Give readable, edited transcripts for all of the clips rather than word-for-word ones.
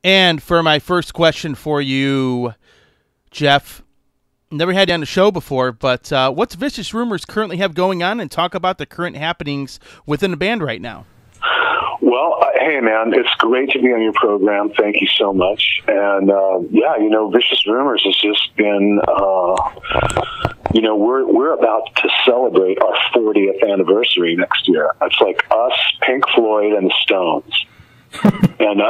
And for my first question for you, Geoff, never had you on the show before, but what's Vicious Rumors currently have going on, and talk about the current happenings within the band right now? Well, hey, man, it's great to be on your program. Thank you so much. And, yeah, Vicious Rumors has just been, we're about to celebrate our 40th anniversary next year. It's like us, Pink Floyd, and the Stones. And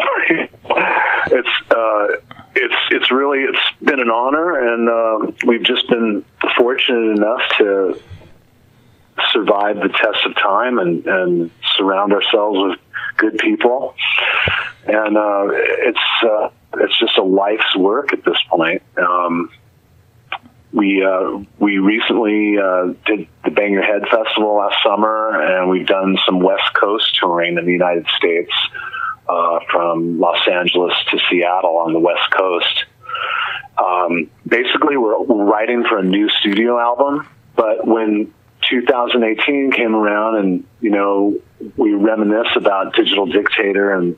it's been an honor, and we've just been fortunate enough to survive the test of time and surround ourselves with good people. And it's just a life's work at this point. We recently did the Bang Your Head Festival last summer, and we've done some West Coast touring in the United States, from Los Angeles to Seattle on the West Coast. Basically, we're writing for a new studio album, but when 2018 came around and, we reminisce about Digital Dictator and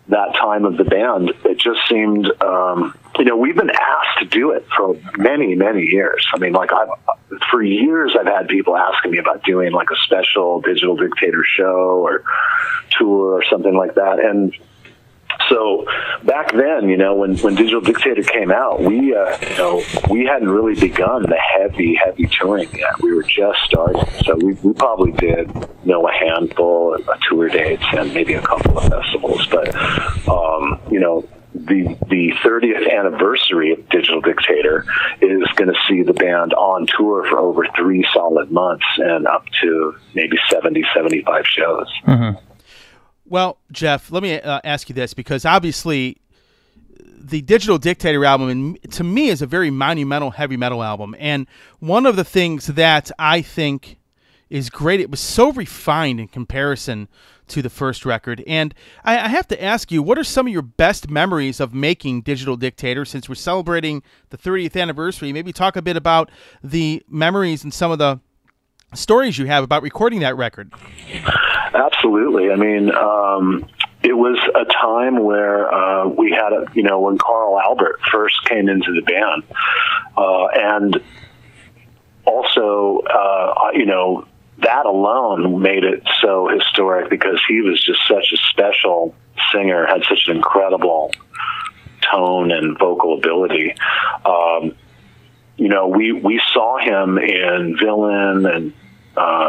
that time of the band, it just seemed, we've been asked to do it for many, many years. I mean, for years I've had people asking me about doing like a special Digital Dictator show or tour or something like that. And so back then, when Digital Dictator came out, we hadn't really begun the heavy touring yet. We were just starting. So we probably did, a handful of tour dates and maybe a couple of festivals. But, the 30th anniversary of Digital Dictator is going to see the band on tour for over 3 solid months and up to maybe 70, 75 shows. Mm-hmm. Well, Geoff, let me ask you this, because obviously the Digital Dictator album, to me, is a very monumental heavy metal album. And one of the things that I think is great, it was so refined in comparison to the first record. And I have to ask you, what are some of your best memories of making Digital Dictator, since we're celebrating the 30th anniversary? Maybe talk a bit about the memories and some of the stories you have about recording that record. Absolutely. I mean, it was a time where we had, when Carl Albert first came into the band, and also, that alone made it so historic because he was just such a special singer, had such an incredible tone and vocal ability. We saw him in Villain and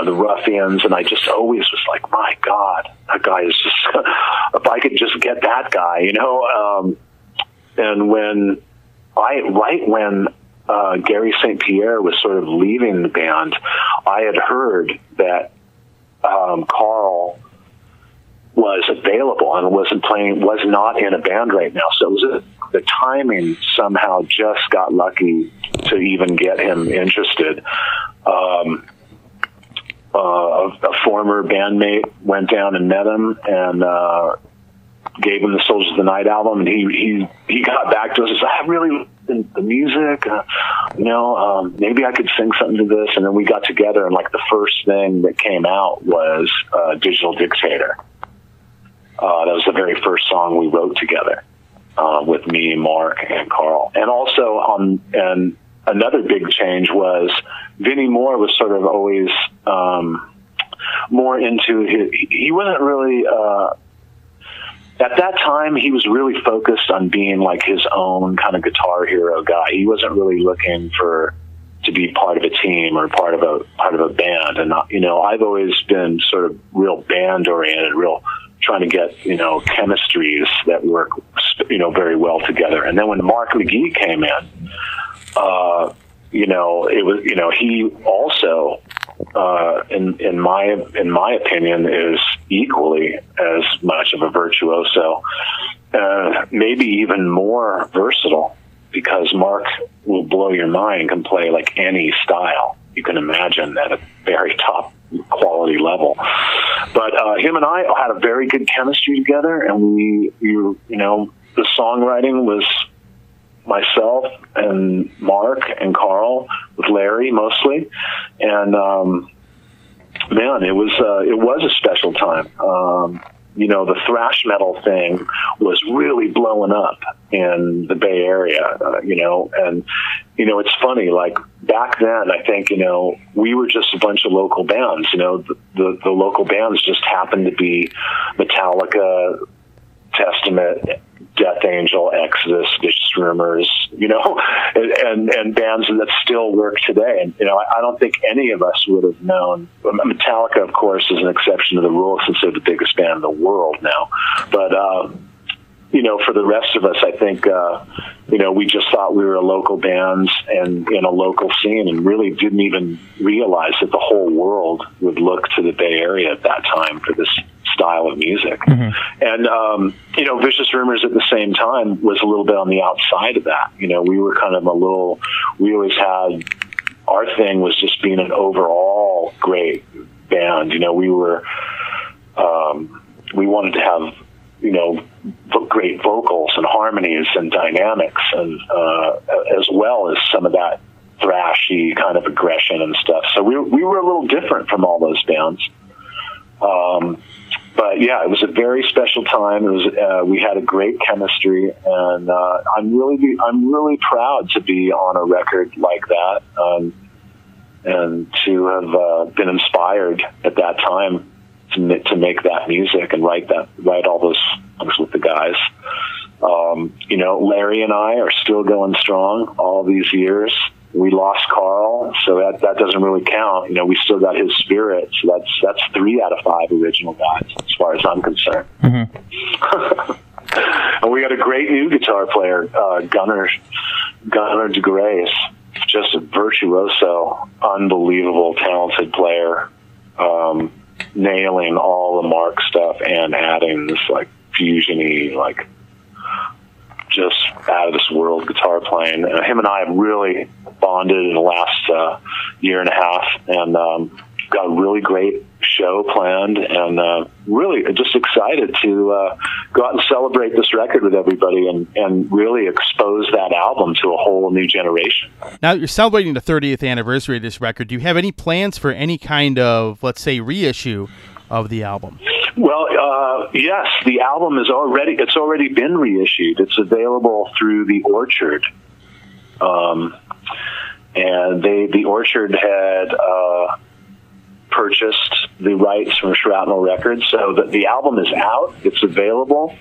the Ruffians, and I just always was like, my God, that guy is just, if I could just get that guy, and when Gary St. Pierre was sort of leaving the band, I had heard that Carl was available and was not in a band right now. So it was the timing somehow just got lucky to even get him interested. A former bandmate went down and met him and gave him the Soldiers of the Night album, and he got back to us and said, I really the music, maybe I could sing something to this. And then we got together, and like the first thing that came out was Digital Dictator. That was the very first song we wrote together, with me, Mark, and Carl. And also and another big change was Vinnie Moore was sort of always more into he wasn't really at that time he was really focused on being like his own kind of guitar hero guy. He wasn't really looking to be part of a team or part of a band. And I've always been sort of real band oriented, real trying to get chemistries that work very well together. And then when Mark McGee came in, it was he also in my opinion is equally as much of a virtuoso, maybe even more versatile, because Mark will blow your mind, can play like any style you can imagine at a very top quality level. But him and I had a very good chemistry together, and we the songwriting was myself and Mark and Carl, with Larry mostly, and man, it was a special time. the thrash metal thing was really blowing up in the Bay Area, and, it's funny, like back then, I think, we were just a bunch of local bands, the local bands just happened to be Metallica, Testament, Death Angel, Exodus, Vicious Rumors, and bands that still work today. And, I don't think any of us would have known. Metallica, of course, is an exception to the rule since they're the biggest band in the world now. But, for the rest of us, I think, we just thought we were local bands and in a local scene and really didn't even realize that the whole world would look to the Bay Area at that time for this style of music. Mm-hmm. And, Vicious Rumors at the same time was a little bit on the outside of that. We were kind of we always had, our thing was just being an overall great band. We were, we wanted to have, great vocals and harmonies and dynamics and, as well as some of that thrashy kind of aggression and stuff. So we were a little different from all those bands. But yeah, it was a very special time. It was, we had a great chemistry, and I'm really proud to be on a record like that, and to have been inspired at that time to make that music and write all those songs with the guys. Larry and I are still going strong all these years. We lost Carl, so that doesn't really count. We still got his spirit. So that's 3 out of 5 original guys, as far as I'm concerned. Mm-hmm. And we got a great new guitar player, Gunnar DeGrace, just a virtuoso, unbelievable, talented player, nailing all the Mark stuff and adding this like fusion-y, like just out of this world guitar playing. Him and I have really bonded in the last year and a half, and got a really great show planned, and really just excited to go out and celebrate this record with everybody and really expose that album to a whole new generation. Now you're celebrating the 30th anniversary of this record. Do you have any plans for any kind of, let's say, reissue of the album? Well, yes, the album it's already been reissued. It's available through the Orchard. And the Orchard had purchased the rights from Shrapnel Records, so that the album is out. It's available.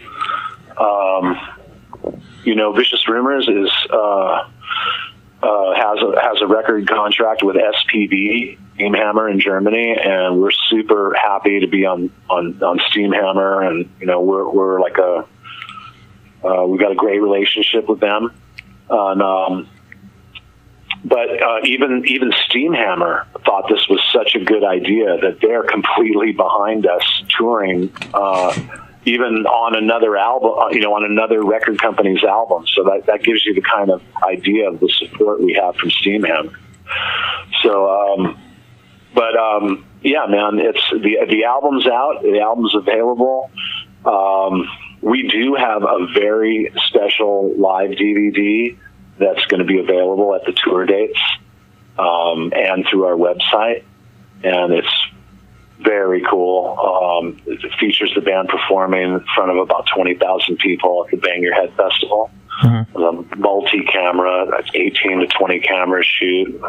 Vicious Rumors is has a record contract with SPD Steamhammer in Germany, and we're super happy to be on Steamhammer, and we're like we've got a great relationship with them. And but even Steamhammer thought this was such a good idea that they're completely behind us touring, even on another album, on another record company's album. So that gives you the kind of idea of the support we have from Steamhammer. So, yeah, man, it's the album's out. The album's available. We do have a very special live DVD that's going to be available at the tour dates, and through our website. And it's very cool. It features the band performing in front of about 20,000 people at the Bang Your Head Festival. Mm-hmm. A multi-camera, 18 to 20 cameras shoot.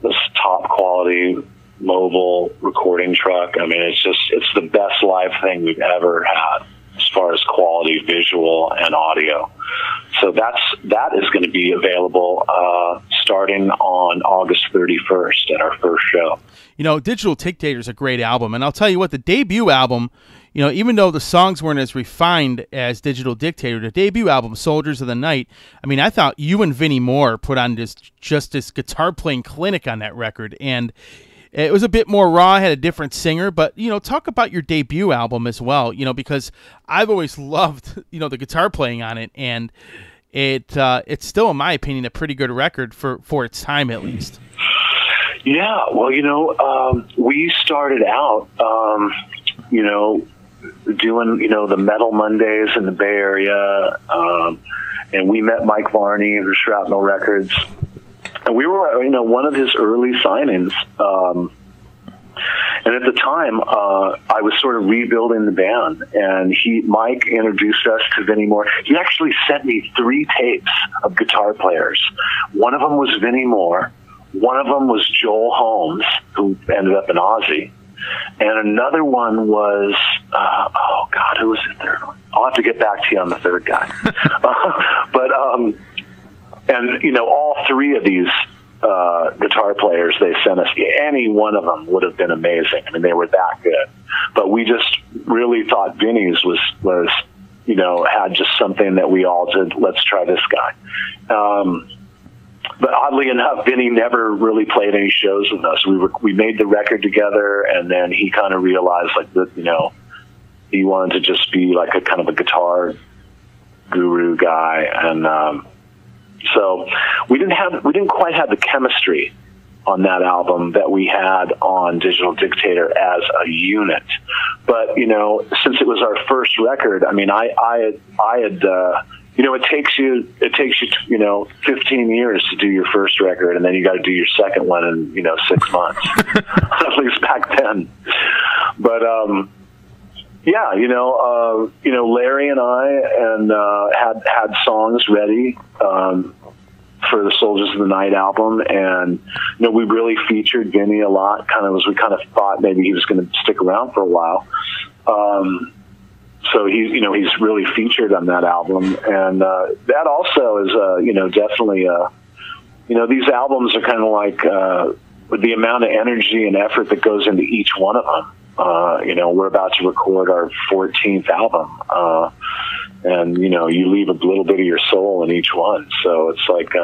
This top quality mobile recording truck. I mean, it's the best live thing we've ever had as far as quality, visual, and audio. So that is going to be available starting on August 31st at our first show. Digital Dictator is a great album, and I'll tell you what, the debut album, even though the songs weren't as refined as Digital Dictator, the debut album, Soldiers of the Night, I mean, I thought you and Vinnie Moore put on this guitar playing clinic on that record, and it was a bit more raw, had a different singer, but, talk about your debut album as well, because I've always loved, the guitar playing on it, and it's still, in my opinion, a pretty good record for its time, at least. Yeah, well, we started out, doing, the Metal Mondays in the Bay Area, and we met Mike Varney of Shrapnel Records, and we were, one of his early signings, And at the time, I was sort of rebuilding the band, and Mike introduced us to Vinnie Moore. He actually sent me 3 tapes of guitar players. One of them was Vinnie Moore. One of them was Joel Holmes, who ended up in Ozzy. And another one was, oh God, who was the third one? I'll have to get back to you on the third guy. And you know, all 3 of these guitar players they sent us, any one of them would have been amazing. I mean, they were that good. But we just really thought Vinny's was you know, had just something that we all did. Let's try this guy. But oddly enough, Vinny never really played any shows with us. We made the record together, and then he kind of realized like that, you know, he wanted to just be like a kind of a guitar guru guy, and so we didn't quite have the chemistry on that album that we had on Digital Dictator as a unit. But you know, since it was our first record, I mean, I had. You know, it takes you, you know, 15 years to do your first record, and then you got to do your second one in, you know, 6 months, at least back then. But, yeah, you know, Larry and I had songs ready, for the Soldiers of the Night album. And, you know, we really featured Vinny a lot, kind of as we kind of thought maybe he was going to stick around for a while. So he's really featured on that album, and that also is, you know, definitely, you know, these albums are kind of like the amount of energy and effort that goes into each one of them. You know, we're about to record our 14th album, and you know, you leave a little bit of your soul in each one. So it's like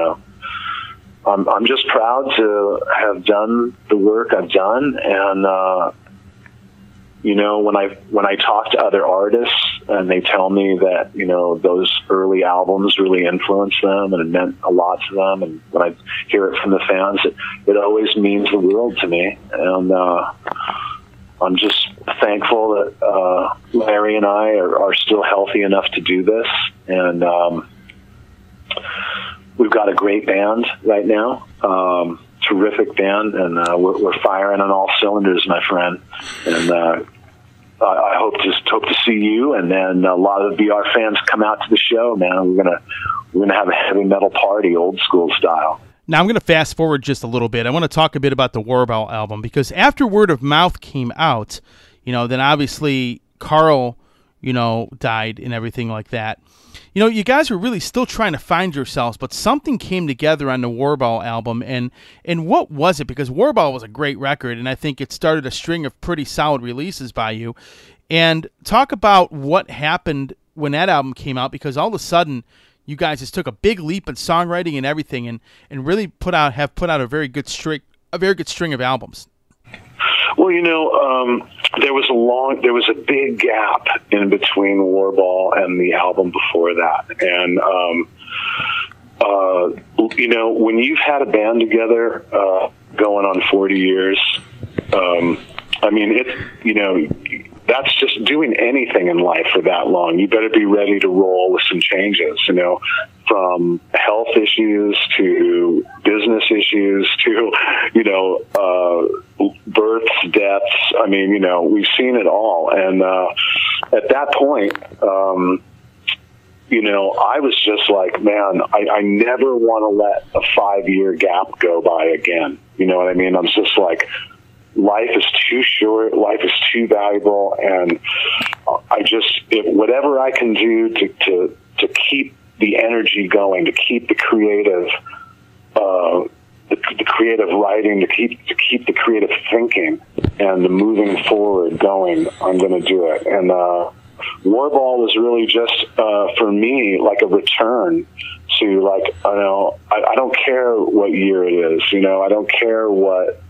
I'm just proud to have done the work I've done, and you know, when I talk to other artists and they tell me that, you know, those early albums really influenced them and it meant a lot to them, and when I hear it from the fans, it always means the world to me. And I'm just thankful that Larry and I are still healthy enough to do this, and we've got a great band right now. Terrific band, and we're firing on all cylinders, my friend. And I hope to see you, and then a lot of the BR fans come out to the show, man. We're gonna have a heavy metal party, old school style. Now I'm going to fast forward just a little bit. I want to talk a bit about the Warball album, because after Word of Mouth came out, you know, then obviously Carl, you know, died and everything like that. You know, you guys were really still trying to find yourselves, but something came together on the Warball album, and what was it? Because Warball was a great record, and I think it started a string of pretty solid releases by you. And talk about what happened when that album came out, because all of a sudden you guys just took a big leap in songwriting and everything, and really have put out a very good string of albums. Well, you know, there was a big gap in between Warball and the album before that. And, you know, when you've had a band together, going on 40 years, I mean, you know, that's just doing anything in life for that long. You better be ready to roll with some changes, you know, from health issues to business issues to, you know, births, deaths. I mean, you know, we've seen it all. And at that point, you know, I was just like, man, I never want to let a 5-year gap go by again. You know what I mean? I'm just like, life is too short, life is too valuable, and whatever I can do to keep the energy going, to keep the creative, the creative writing, to keep the creative thinking and the moving forward going, I'm going to do it. And Warball was really just for me like a return to, like, I don't care what year it is, you know, I don't care what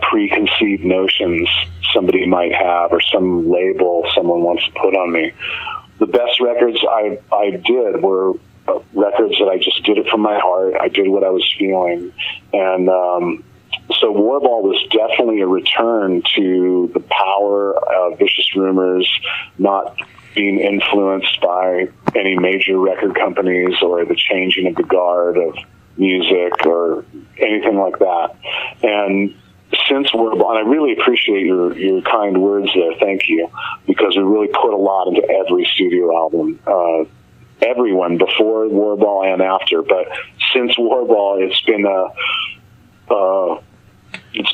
preconceived notions somebody might have or some label someone wants to put on me. The best records I did were records that I just did it from my heart. I did what I was feeling. And so Warball was definitely a return to the power of Vicious Rumors, not being influenced by any major record companies or the changing of the guard of music or anything like that. And since Warball, and I really appreciate your kind words there. Thank you, because we really put a lot into every studio album. Everyone before Warball and after, but since Warball, it's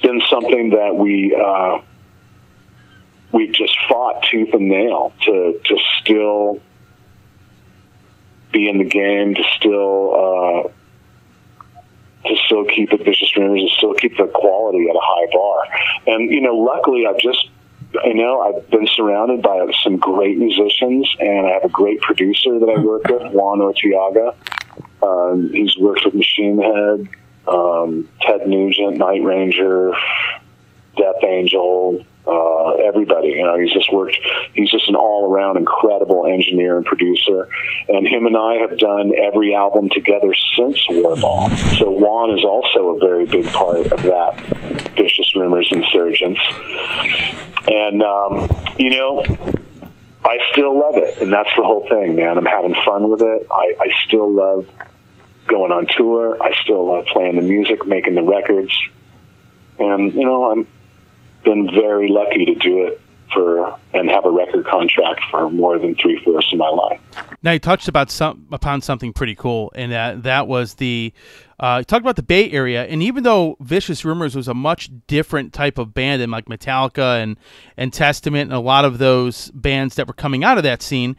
been something that we've just fought tooth and nail to still be in the game, to still keep it Vicious Rumors, to still keep the quality at a high bar. And luckily, I've been surrounded by some great musicians, and I have a great producer that I work with, Juan Ortiaga. He's worked with Machine Head, Ted Nugent, Night Ranger, Death Angel, everybody. He's just an all-around incredible engineer and producer. And him and I have done every album together since Warball. So Juan is also a very big part of that Vicious Rumors Insurgence. And, I still love it. And that's the whole thing, man. I'm having fun with it. I still love going on tour. I still love playing the music, making the records. And, I'm been very lucky to do it and have a record contract for more than 3/4 of my life. Now you touched upon something pretty cool, and that was you talked about the Bay Area. And even though Vicious Rumors was a much different type of band than like Metallica and Testament and a lot of those bands that were coming out of that scene,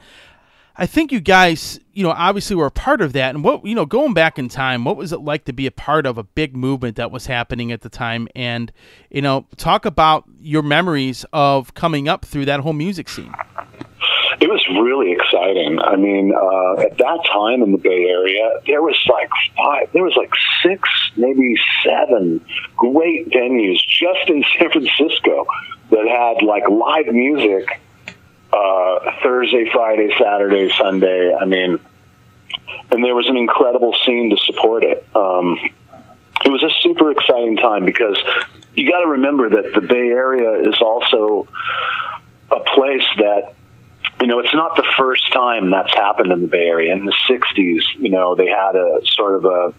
I think you guys, obviously were a part of that. And going back in time, what was it like to be a part of a big movement that was happening at the time? And, talk about your memories of coming up through that whole music scene. It was really exciting. I mean, at that time in the Bay Area, there was like 6, maybe 7 great venues just in San Francisco that had like live music. Thursday, Friday, Saturday, Sunday. I mean, and there was an incredible scene to support it. It was a super exciting time because you got to remember that the Bay Area is also a place that, it's not the first time that's happened in the Bay Area. In the 60s, they had a sort of a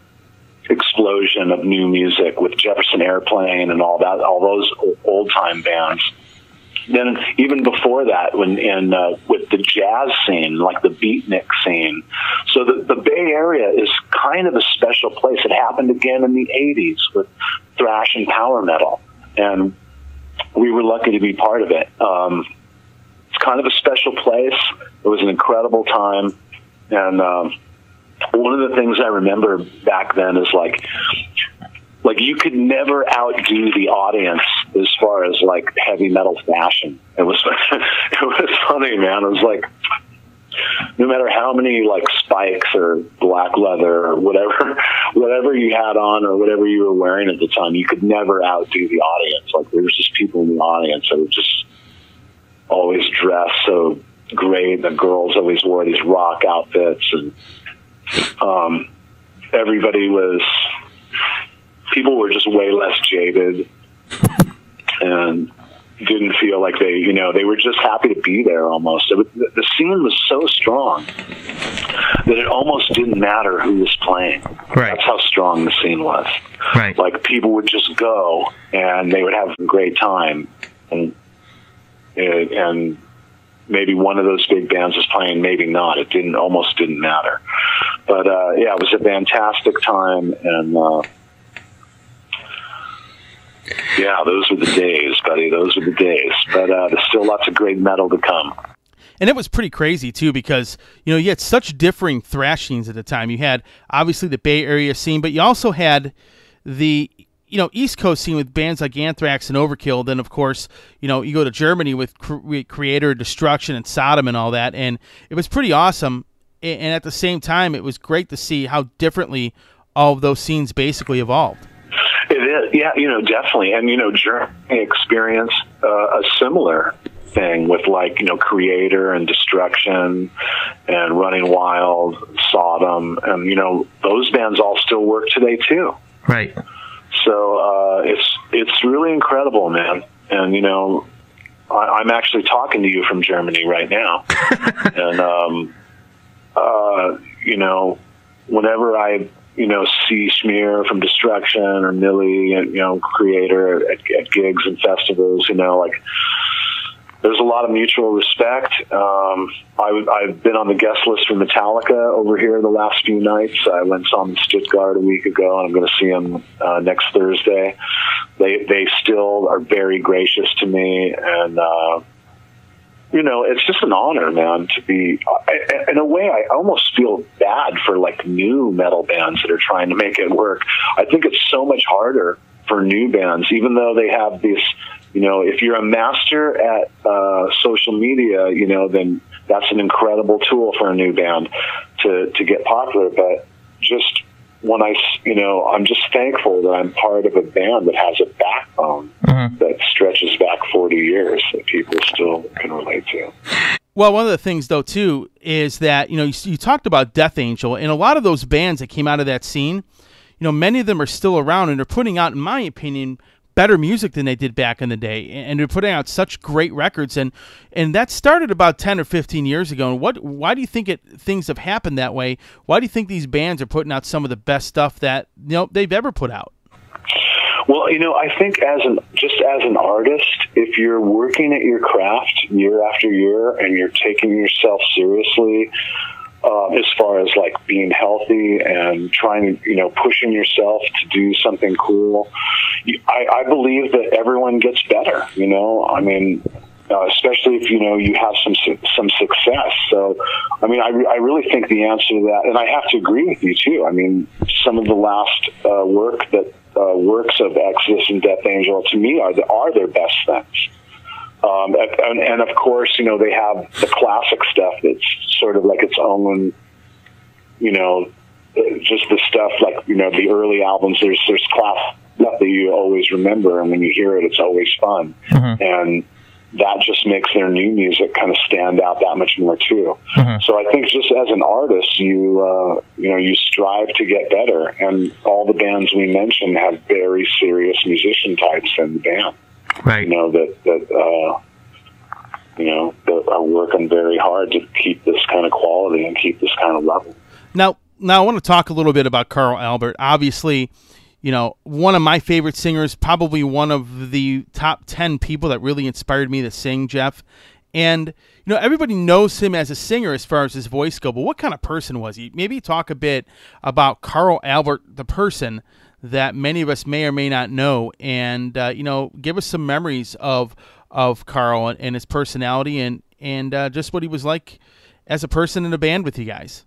explosion of new music with Jefferson Airplane and all those old time bands. Then even before that, with the jazz scene, like the beatnik scene. So the Bay Area is kind of a special place. It happened again in the 80s with thrash and power metal. And we were lucky to be part of it. It's kind of a special place. It was an incredible time. And one of the things I remember back then is like you could never outdo the audience as far as like heavy metal fashion. It was funny, man. It was like, no matter how many like spikes or black leather or whatever you had on or whatever you were wearing at the time, you could never outdo the audience. Like there was just people in the audience that were just always dressed so great. The girls always wore these rock outfits, and people were just way less jaded and didn't feel like they were just happy to be there almost. The scene was so strong that it almost didn't matter who was playing. Right. That's how strong the scene was. Right. Like people would just go and they would have a great time. And maybe one of those big bands was playing, maybe not. It almost didn't matter. But it was a fantastic time, and those were the days, buddy. Those were the days. But there's still lots of great metal to come. And it was pretty crazy, too, because, you had such differing thrash scenes at the time. You had, obviously, the Bay Area scene, but you also had the, East Coast scene with bands like Anthrax and Overkill. Then, of course, you go to Germany with Creator, Destruction, and Sodom and all that. And it was pretty awesome. And at the same time, it was great to see how differently all of those scenes basically evolved. It is, yeah, definitely. And, Germany experienced a similar thing with Creator and Destruction and Running Wild, Sodom, and, those bands all still work today too. Right. So it's really incredible, man. And, I'm actually talking to you from Germany right now. And, whenever I C. Schmear from Destruction or Millie, Creator at gigs and festivals, like there's a lot of mutual respect. I've been on the guest list for Metallica over here the last few nights. I went and saw them in Stuttgart a week ago, and I'm going to see them next Thursday. They still are very gracious to me, and it's just an honor, man, to be. In a way, I almost feel bad for like new metal bands that are trying to make it work. I think it's so much harder for new bands, even though they have this. If you're a master at social media, then that's an incredible tool for a new band to get popular. But just when I'm just thankful that I'm part of a band that has a backbone that stretches back 40 years that people still can relate to. Well, one of the things, though, too, is that, you talked about Death Angel, and a lot of those bands that came out of that scene, many of them are still around, and they're putting out, in my opinion, better music than they did back in the day, and they're putting out such great records, and that started about 10 or 15 years ago. And why do you think things have happened that way? Why do you think these bands are putting out some of the best stuff that they've ever put out? Well, I think as an artist, if you're working at your craft year after year and you're taking yourself seriously, as far as like being healthy and trying to, pushing yourself to do something cool, I believe that everyone gets better, especially if, you have some success. So, I really think the answer to that, and I have to agree with you too. Some of the last works of Exodus and Death Angel to me are their best things. And of course, they have the classic stuff that's sort of like its own, just the stuff like, the early albums, there's classic stuff that you always remember. And when you hear it, it's always fun. And that just makes their new music kind of stand out that much more too. So I think just as an artist, you strive to get better. And all the bands we mentioned have very serious musician types in the band. Right. That are working very hard to keep this kind of quality and keep this kind of level. Now I want to talk a little bit about Carl Albert. Obviously, one of my favorite singers, probably one of the top 10 people that really inspired me to sing, Geoff. And, everybody knows him as a singer as far as his voice goes, but what kind of person was he? Maybe talk a bit about Carl Albert, the person that many of us may or may not know, and give us some memories of Carl and his personality and just what he was like as a person in a band with you guys.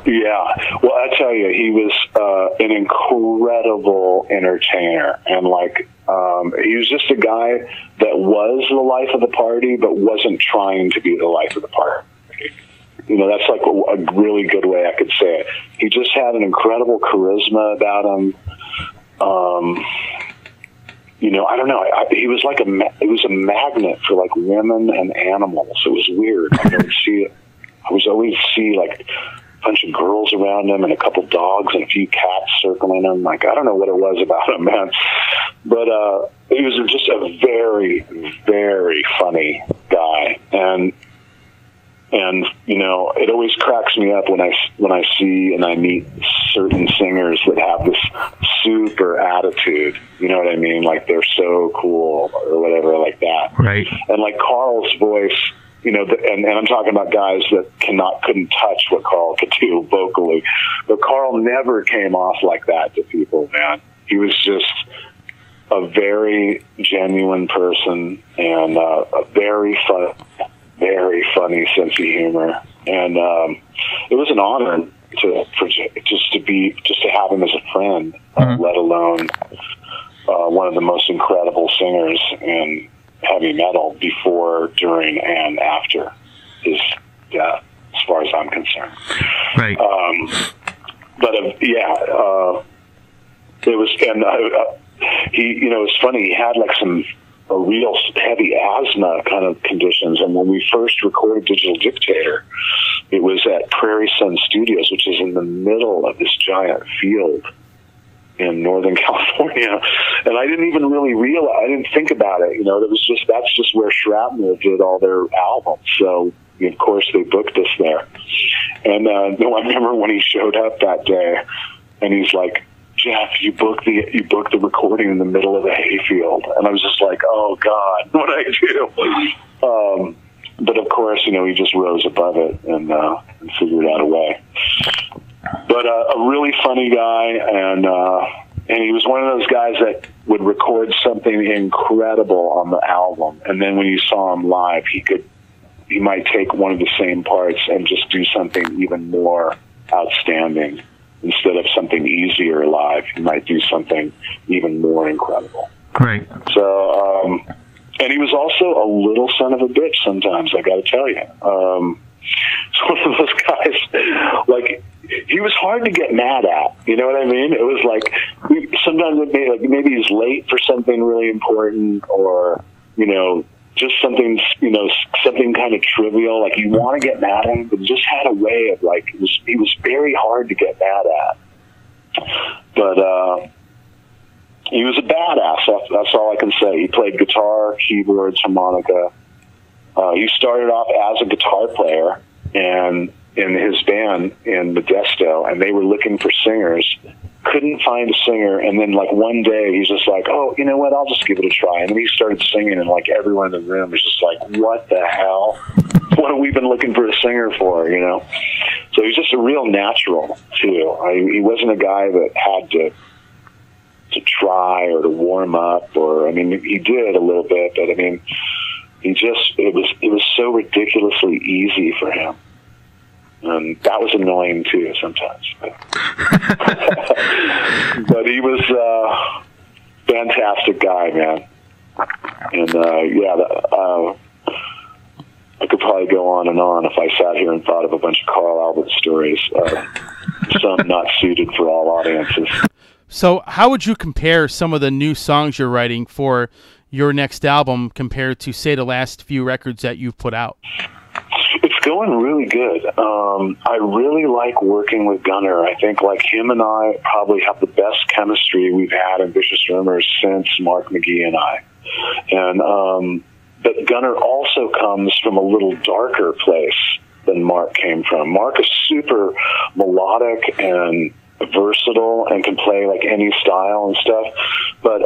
Yeah, well, I tell you, he was an incredible entertainer, and he was just a guy that was the life of the party, but wasn't trying to be the life of the party. That's like a really good way I could say it. He just had an incredible charisma about him. I don't know. He was like it was a magnet for like women and animals. It was weird. I was always see like a bunch of girls around him and a couple dogs and a few cats circling him. Like, I don't know what it was about him, man. But he was just a very, very funny guy. And it always cracks me up when I see and I meet certain singers that have this super attitude. You know what I mean? Like they're so cool or whatever, like that. Right. And like Carl's voice, and I'm talking about guys that couldn't touch what Carl could do vocally, but Carl never came off like that to people, man. He was just a very genuine person and a very funny sense of humor, and it was an honor to have him as a friend, let alone one of the most incredible singers in heavy metal before, during, and after his death, as far as I'm concerned. Right. It was, and he, it's funny. He had like a real heavy asthma kind of conditions. And when we first recorded Digital Dictator, it was at Prairie Sun Studios, which is in the middle of this giant field in Northern California. And I didn't even really realize, I didn't think about it. That's just where Shrapnel did all their albums. So, of course, they booked us there. And I remember when he showed up that day, and he's like, Geoff, you booked the recording in the middle of a hayfield. And I was just like, oh God, what did I do? But of course, he just rose above it and figured out a way. But a really funny guy, and he was one of those guys that would record something incredible on the album, and then when you saw him live, he might take one of the same parts and just do something even more outstanding. Instead of something easier live, he might do something even more incredible. Great. So, and he was also a little son of a bitch sometimes, I got to tell you. It's one of those guys, like, he was hard to get mad at. You know what I mean? It was like, sometimes it may, like, maybe he's late for something really important, or, just something, something kind of trivial. Like, you want to get mad at him, but just had a way of, like, he was very hard to get mad at. But he was a badass. That's all I can say. He played guitar, keyboards, harmonica. He started off as a guitar player and in his band in Modesto, and they were looking for singers. Couldn't find a singer, and then like one day he's just like, oh, you know what, I'll just give it a try. And then he started singing, and like everyone in the room was just like, what the hell? What have we been looking for a singer for, So he's just a real natural too. He wasn't a guy that had to try or to warm up, or he did a little bit, but it was so ridiculously easy for him. And that was annoying too sometimes. But he was a fantastic guy, man. And I could probably go on and on if I sat here and thought of a bunch of Carl Albert stories. Some not suited for all audiences. So how would you compare some of the new songs you're writing for your next album compared to, say, the last few records that you've put out? It's going really good. I really like working with Gunnar. I think like him and I probably have the best chemistry we've had in Vicious Rumors since Mark McGee and I. And but Gunnar also comes from a little darker place than Mark came from. Mark is super melodic and versatile and can play like any style and stuff, but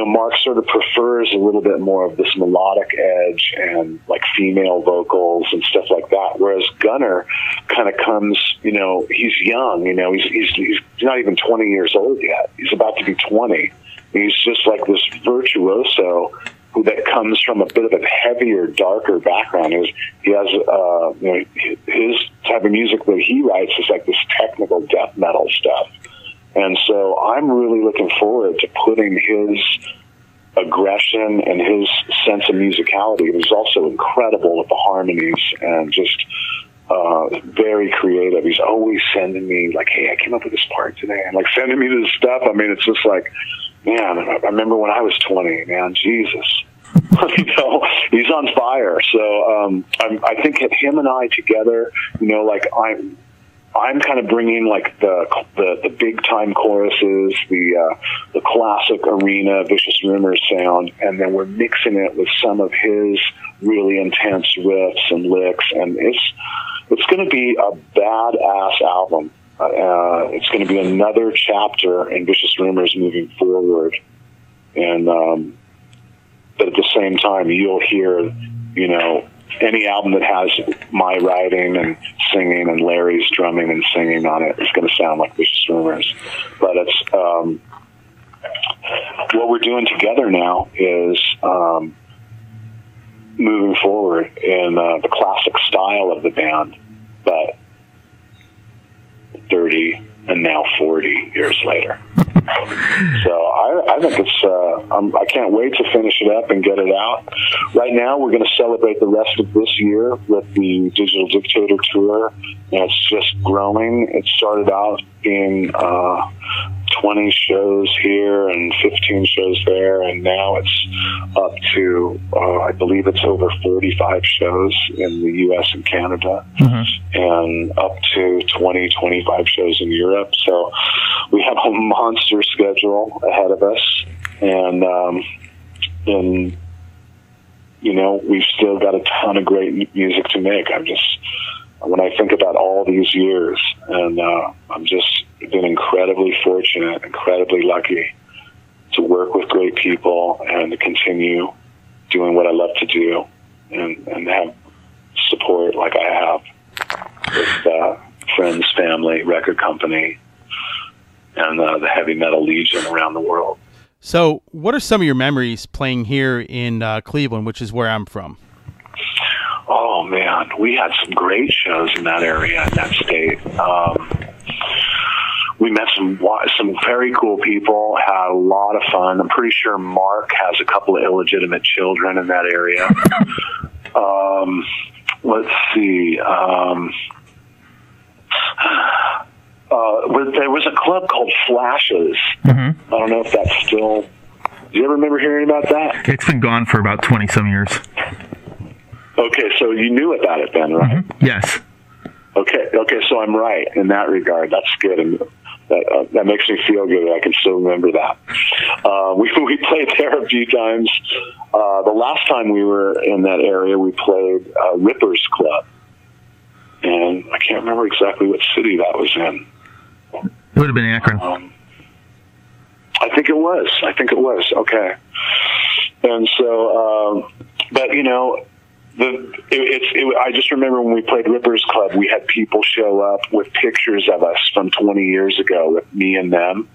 Mark sort of prefers a little bit more of this melodic edge and like female vocals and stuff like that, whereas Gunnar kind of comes, he's young, he's not even 20 years old yet. He's about to be 20. He's just like this virtuoso that comes from a bit of a heavier, darker background. He has, his type of music that he writes is like this technical death metal stuff. And so I'm really looking forward to putting his aggression and his sense of musicality. He's also incredible with the harmonies and just very creative. He's always sending me like, hey, I came up with this part today, and like sending me this stuff. It's just like, man, I remember when I was 20, man, Jesus. He's on fire. So I think him and I together, I'm kind of bringing like the big time choruses, the classic arena Vicious Rumors sound, and then we're mixing it with some of his really intense riffs and licks, and it's going to be a badass album. It's going to be another chapter in Vicious Rumors moving forward, and but at the same time, you'll hear, any album that has my writing and singing and Larry's drumming and singing on it is going to sound like Vicious Rumors. But it's what we're doing together now is moving forward in the classic style of the band, but 30 and now 40 years later. So I think it's, I can't wait to finish it up and get it out. Right now, we're going to celebrate the rest of this year with the Digital Dictator Tour, and it's just growing. It started out being 20 shows here and 15 shows there, and now it's up to, I believe it's over 45 shows in the U.S. and Canada, and up to 20, 25 shows in Europe. So we have a monster schedule ahead of us, and we've still got a ton of great music to make. When I think about all these years, and I'm just been incredibly fortunate, incredibly lucky to work with great people and to continue doing what I love to do and have support like I have with friends, family, record company, and the Heavy Metal Legion around the world. So what are some of your memories playing here in Cleveland, which is where I'm from? Oh, man, we had some great shows in that area, in that state. We met some very cool people, had a lot of fun. I'm pretty sure Mark has a couple of illegitimate children in that area. Let's see. There was a club called Flashes. Mm-hmm. I don't know if that's still... Do you ever remember hearing about that? It's been gone for about 20-some years. Okay, so you knew about it then, right? Mm-hmm. Yes. Okay, so I'm right in that regard. That's good, and that makes me feel good. I can still remember that. We played there a few times. The last time we were in that area, we played Rippers Club, and I can't remember exactly what city that was in. It would have been Akron. I think it was. Okay, and so, but you know. I just remember when we played Rippers Club, we had people show up with pictures of us from 20 years ago with me and them,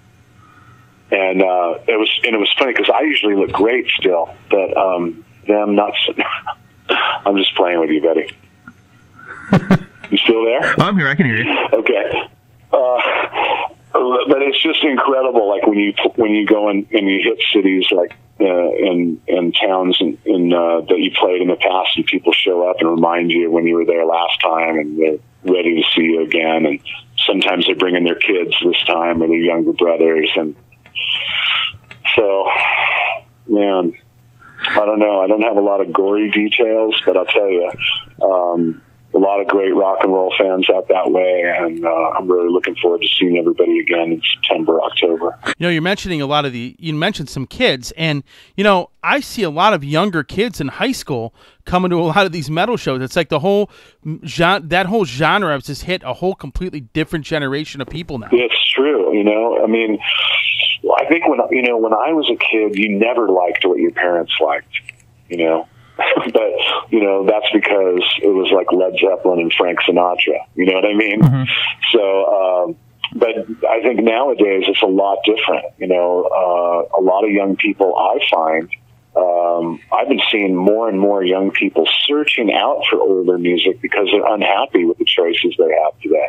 and it was funny because I usually look great still, but them not. So, I'm just playing with you, buddy. You still there? I'm here. I can hear you. Okay. But it's just incredible, like when you go and you hit cities like in towns that you played in the past, and people show up and remind you when you were there last time, and they're ready to see you again. And sometimes they're bringing their kids this time, or their younger brothers. And so, man, I don't know. I don't have a lot of gory details, but I'll tell you, a lot of great rock and roll fans out that way, and I'm really looking forward to seeing everybody again in September, October. You know, you're mentioning you mentioned some kids, and, you know, I see a lot of younger kids in high school coming to a lot of these metal shows. It's like that whole genre has just hit a whole completely different generation of people now. It's true, you know. I mean, I think when I was a kid, you never liked what your parents liked, you know. But, you know, that's because it was like Led Zeppelin and Frank Sinatra. You know what I mean? Mm-hmm. So, but I think nowadays it's a lot different. You know, a lot of young people, I find, I've been seeing more and more young people searching out for older music because they're unhappy with the choices they have today.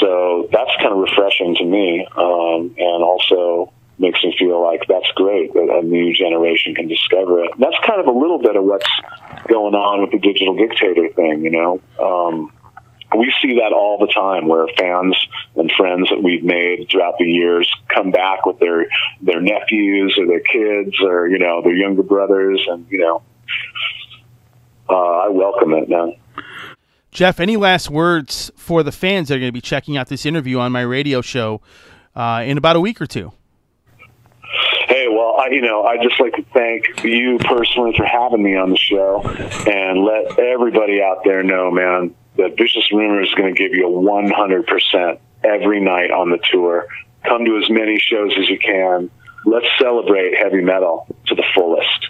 So that's kind of refreshing to me, and also makes me feel like that's great that a new generation can discover it. That's kind of a little bit of what's going on with the Digital Dictator thing, you know. We see that all the time, where fans and friends that we've made throughout the years come back with their nephews or their kids or, you know, their younger brothers, and, you know, I welcome it, man. Geoff, any last words for the fans that are going to be checking out this interview on my radio show in about a week or two? Hey, well, I'd just like to thank you personally for having me on the show, and let everybody out there know, man, that Vicious Rumor is going to give you a 100% every night on the tour. Come to as many shows as you can. Let's celebrate heavy metal to the fullest.